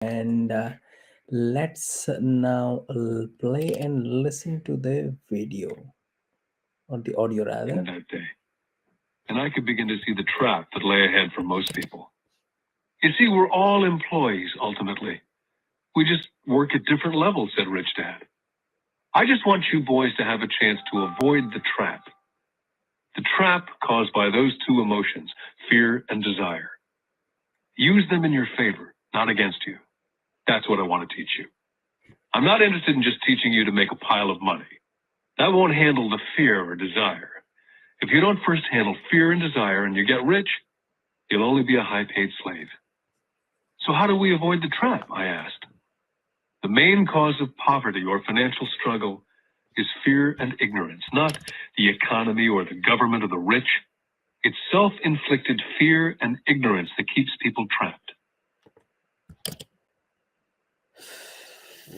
And let's now play and listen to the video or the audio rather. That day, and I could begin to see the trap that lay ahead for most people. You see, we're all employees ultimately. We just work at different levels, said Rich Dad. I just want you boys to have a chance to avoid the trap. The trap caused by those two emotions, fear and desire. Use them in your favor, not against you. That's what I want to teach you. I'm not interested in just teaching you to make a pile of money. That won't handle the fear or desire. If you don't first handle fear and desire and you get rich, you'll only be a high-paid slave. So how do we avoid the trap? I asked. The main cause of poverty or financial struggle is fear and ignorance, not the economy or the government or the rich. It's self-inflicted fear and ignorance that keeps people trapped.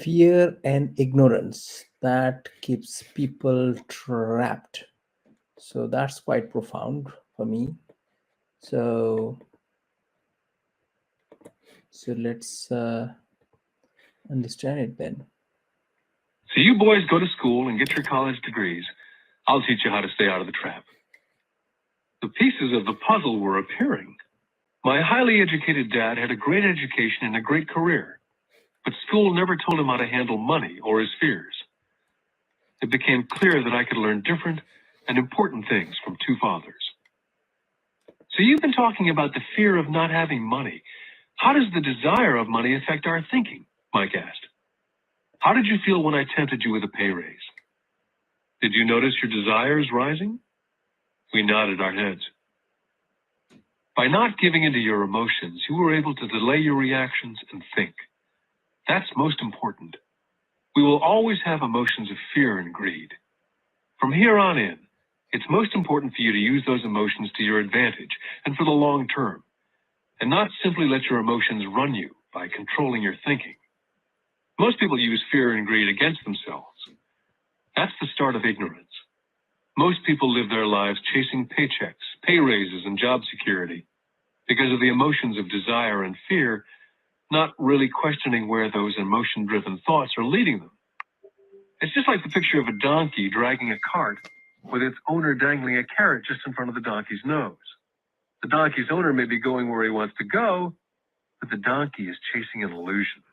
Fear and ignorance that keeps people trapped. So that's quite profound for me. So let's understand it then. So you boys go to school and get your college degrees. I'll teach you how to stay out of the trap. The pieces of the puzzle were appearing. My highly educated dad had a great education and a great career, but school never told him how to handle money or his fears. It became clear that I could learn different and important things from two fathers. So you've been talking about the fear of not having money. How does the desire of money affect our thinking? Mike asked. How did you feel when I tempted you with a pay raise? Did you notice your desires rising? We nodded our heads. By not giving into your emotions, you were able to delay your reactions and think. That's most important. We will always have emotions of fear and greed. From here on in, it's most important for you to use those emotions to your advantage and for the long term, and not simply let your emotions run you by controlling your thinking. Most people use fear and greed against themselves. That's the start of ignorance. Most people live their lives chasing paychecks, pay raises, and job security because of the emotions of desire and fear, not really questioning where those emotion-driven thoughts are leading them. It's just like the picture of a donkey dragging a cart with its owner dangling a carrot just in front of the donkey's nose. The donkey's owner may be going where he wants to go, but the donkey is chasing an illusion.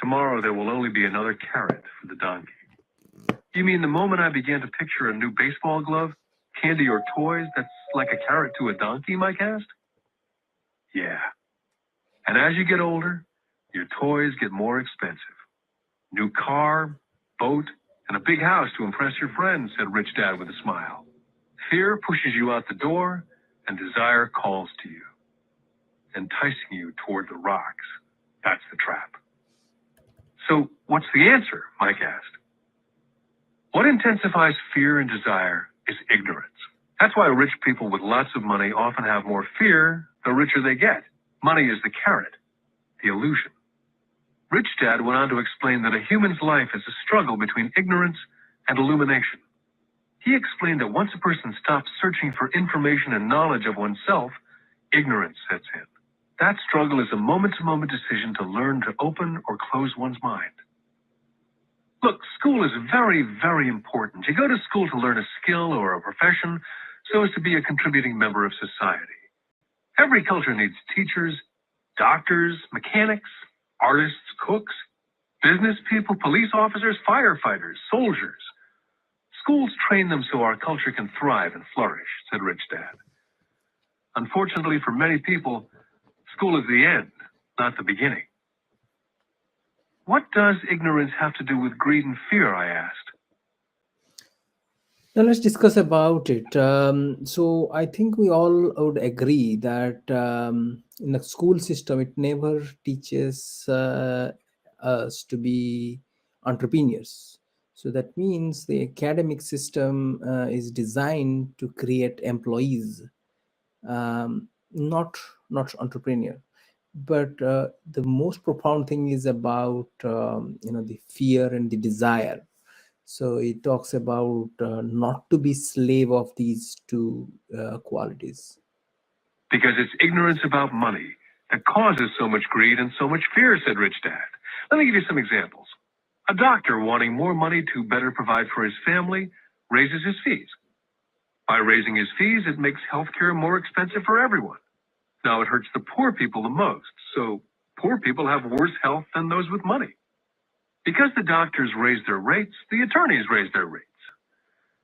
Tomorrow there will only be another carrot for the donkey. You mean the moment I began to picture a new baseball glove, candy, or toys that's like a carrot to a donkey, Mike asked? Yeah. And as you get older, your toys get more expensive. New car, boat, and a big house to impress your friends, said Rich Dad with a smile. Fear pushes you out the door, and desire calls to you, enticing you toward the rocks. That's the trap. So what's the answer? Mike asked. What intensifies fear and desire is ignorance. That's why rich people with lots of money often have more fear the richer they get. Money is the carrot, the illusion. Rich Dad went on to explain that a human's life is a struggle between ignorance and illumination. He explained that once a person stops searching for information and knowledge of oneself, ignorance sets in. That struggle is a moment-to-moment decision to learn to open or close one's mind. Look, school is very, very important. You go to school to learn a skill or a profession so as to be a contributing member of society. Every culture needs teachers, doctors, mechanics, artists, cooks, business people, police officers, firefighters, soldiers. Schools train them so our culture can thrive and flourish, said Rich Dad. Unfortunately for many people, school is the end, not the beginning. What does ignorance have to do with greed and fear, I asked. Now let's discuss about it. So I think we all would agree that in the school system, it never teaches us to be entrepreneurs. So that means the academic system is designed to create employees, not entrepreneur. But the most profound thing is about the fear and the desire. So it talks about not to be slave of these two qualities. Because it's ignorance about money that causes so much greed and so much fear, said Rich Dad. Let me give you some examples. A doctor wanting more money to better provide for his family raises his fees. By raising his fees, it makes healthcare more expensive for everyone. Now it hurts the poor people the most, so poor people have worse health than those with money. Because the doctors raise their rates, the attorneys raise their rates.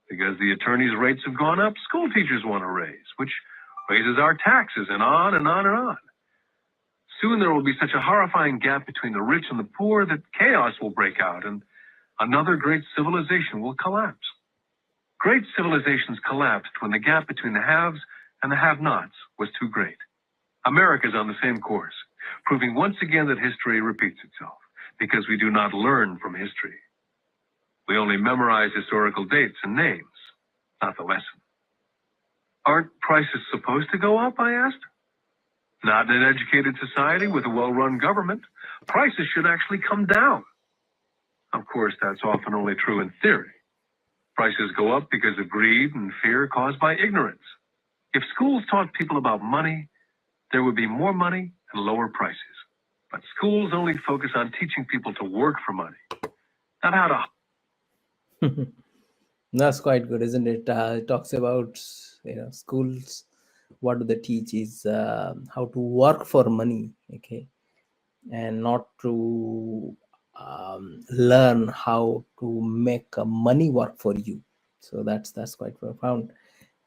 Because the attorneys' rates have gone up, school teachers want to raise, which raises our taxes, and on and on and on. Soon there will be such a horrifying gap between the rich and the poor that chaos will break out and another great civilization will collapse. Great civilizations collapsed when the gap between the haves and the have-nots was too great. America is on the same course, proving once again that history repeats itself, because we do not learn from history. We only memorize historical dates and names, not the lesson. Aren't prices supposed to go up, I asked? Not in an educated society with a well-run government. Prices should actually come down. Of course, that's often only true in theory. Prices go up because of greed and fear caused by ignorance. If schools taught people about money, there would be more money and lower prices. But schools only focus on teaching people to work for money, not how to. That's quite good, isn't it? It talks about schools. What do they teach is how to work for money, okay, and not to learn how to make money work for you. So that's quite profound.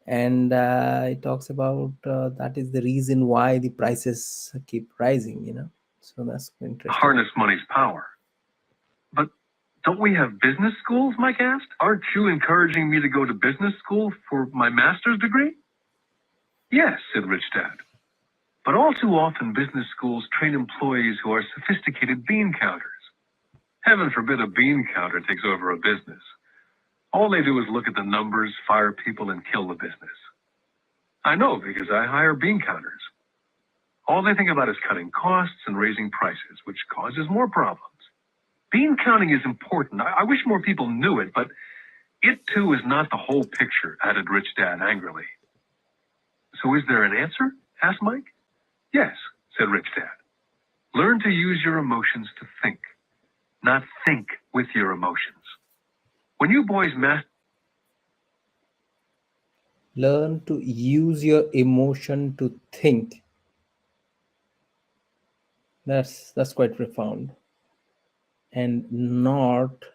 And it talks about that is the reason why the prices keep rising. So that's interesting. Harness money's power. But don't we have business schools, Mike asked? Aren't you encouraging me to go to business school for my master's degree? Yes, said Rich Dad. But all too often business schools train employees who are sophisticated bean counters. Heaven forbid a bean counter takes over a business. All they do is look at the numbers, fire people, and kill the business. I know because I hire bean counters. All they think about is cutting costs and raising prices, which causes more problems. Bean counting is important. I wish more people knew it, but it too is not the whole picture, added Rich Dad angrily. So is there an answer? Asked Mike. Yes, said Rich Dad. Learn to use your emotions to think, not think with your emotions. When you boys learn to use your emotion to think. That's quite profound. And not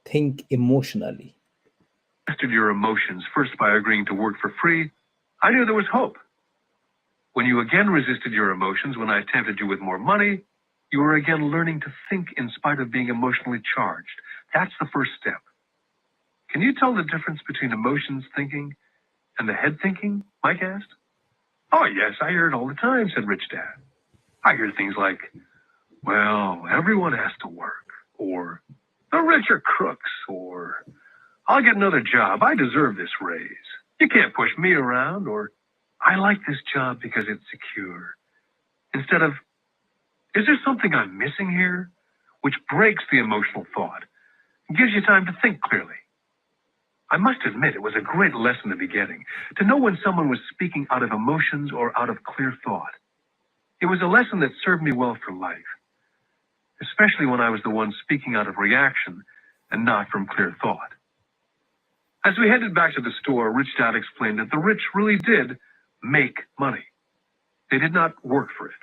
think emotionally. Mastered your emotions first by agreeing to work for free, I knew there was hope. When you again resisted your emotions when I tempted you with more money, you were again learning to think in spite of being emotionally charged. That's the first step. Can you tell the difference between emotions thinking and the head thinking? Mike asked. Oh, yes, I hear it all the time, said Rich Dad. I hear things like, well, everyone has to work, or the rich are crooks, or I'll get another job. I deserve this raise. You can't push me around, or I like this job because it's secure. Instead of, is there something I'm missing here? Which breaks the emotional thought and gives you time to think clearly. I must admit, it was a great lesson to be getting, to know when someone was speaking out of emotions or out of clear thought. It was a lesson that served me well for life, especially when I was the one speaking out of reaction and not from clear thought. As we headed back to the store, Rich Dad explained that the rich really did make money. They did not work for it.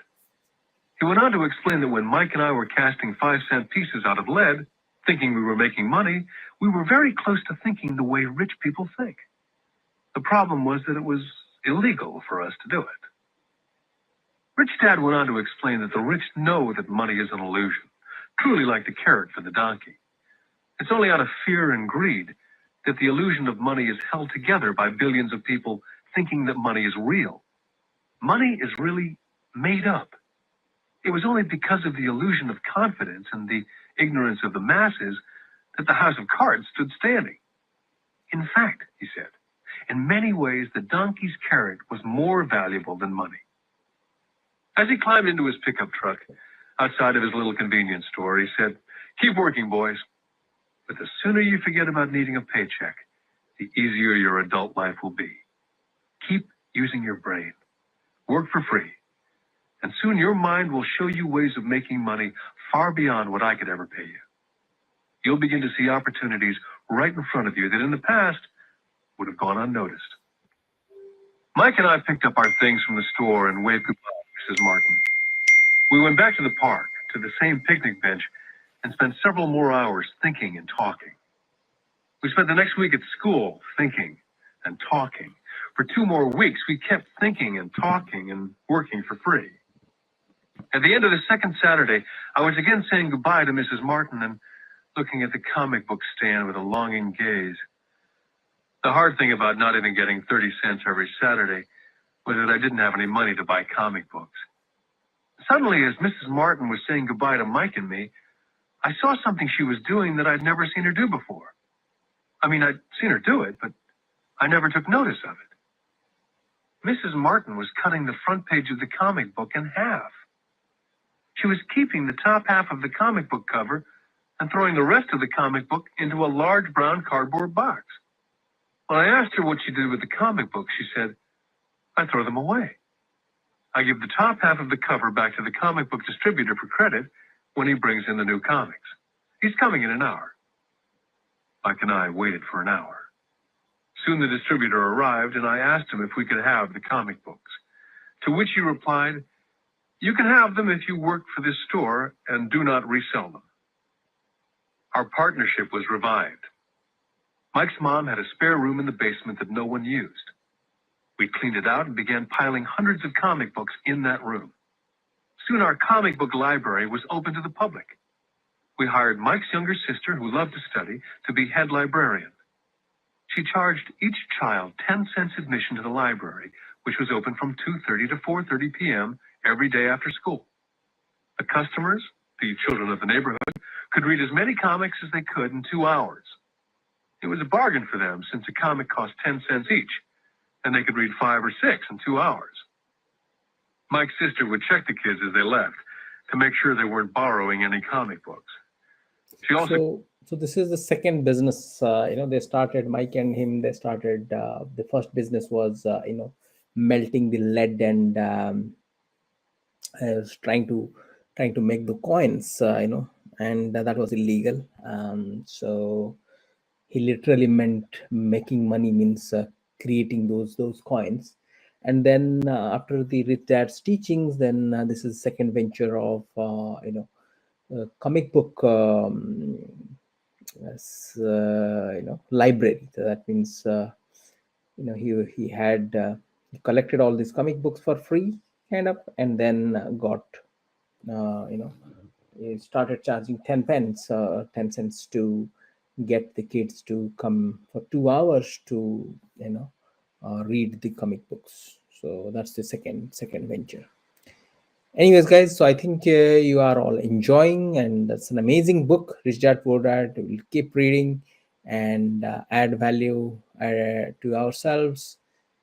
He went on to explain that when Mike and I were casting 5-cent pieces out of lead, thinking we were making money, we were very close to thinking the way rich people think. The problem was that it was illegal for us to do it. Rich Dad went on to explain that the rich know that money is an illusion, truly like the carrot for the donkey. It's only out of fear and greed that the illusion of money is held together by billions of people thinking that money is real. Money is really made up. It was only because of the illusion of confidence and the ignorance of the masses that the house of cards stood standing. In fact, he said, in many ways the donkey's carrot was more valuable than money. As he climbed into his pickup truck outside of his little convenience store, he said, keep working, boys. But the sooner you forget about needing a paycheck, the easier your adult life will be. Keep using your brain. Work for free. And soon your mind will show you ways of making money far beyond what I could ever pay you. You'll begin to see opportunities right in front of you that in the past would have gone unnoticed. Mike and I picked up our things from the store and waved goodbye to Mrs. Martin. We went back to the park, to the same picnic bench, and spent several more hours thinking and talking. We spent the next week at school thinking and talking. For 2 more weeks, we kept thinking and talking and working for free. At the end of the second Saturday, I was again saying goodbye to Mrs. Martin and looking at the comic book stand with a longing gaze. The hard thing about not even getting 30 cents every Saturday was that I didn't have any money to buy comic books. Suddenly, as Mrs. Martin was saying goodbye to Mike and me, I saw something she was doing that I'd never seen her do before. I mean, I'd seen her do it, but I never took notice of it. Mrs. Martin was cutting the front page of the comic book in half. She was keeping the top half of the comic book cover and throwing the rest of the comic book into a large brown cardboard box. When I asked her what she did with the comic books, she said, "I throw them away. I give the top half of the cover back to the comic book distributor for credit when he brings in the new comics. He's coming in an hour." Mike and I waited for an hour. Soon the distributor arrived, and I asked him if we could have the comic books, to which he replied, "You can have them if you work for this store and do not resell them." Our partnership was revived. Mike's mom had a spare room in the basement that no one used. We cleaned it out and began piling hundreds of comic books in that room. Soon our comic book library was open to the public. We hired Mike's younger sister, who loved to study, to be head librarian. She charged each child 10 cents admission to the library, which was open from 2:30 to 4:30 p.m. every day after school. The customers, the children of the neighborhood, could read as many comics as they could in 2 hours. It was a bargain for them since a comic cost 10 cents each, and they could read 5 or 6 in 2 hours. Mike's sister would check the kids as they left to make sure they weren't borrowing any comic books. She also So this is the second business. They started, Mike and him. They started. The first business was melting the lead and trying to make the coins. And that was illegal. So he literally meant making money means creating those coins. And then after the Rich Dad's teachings, then this is second venture of comic book library. So that means he had he collected all these comic books for free kind of, and then got he started charging 10 cents to get the kids to come for 2 hours to read the comic books. So that's the second venture. Anyways, guys, so I think you are all enjoying, and that's an amazing book, Rich Dad Poor Dad. We'll keep reading and add value to ourselves.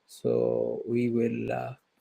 So we will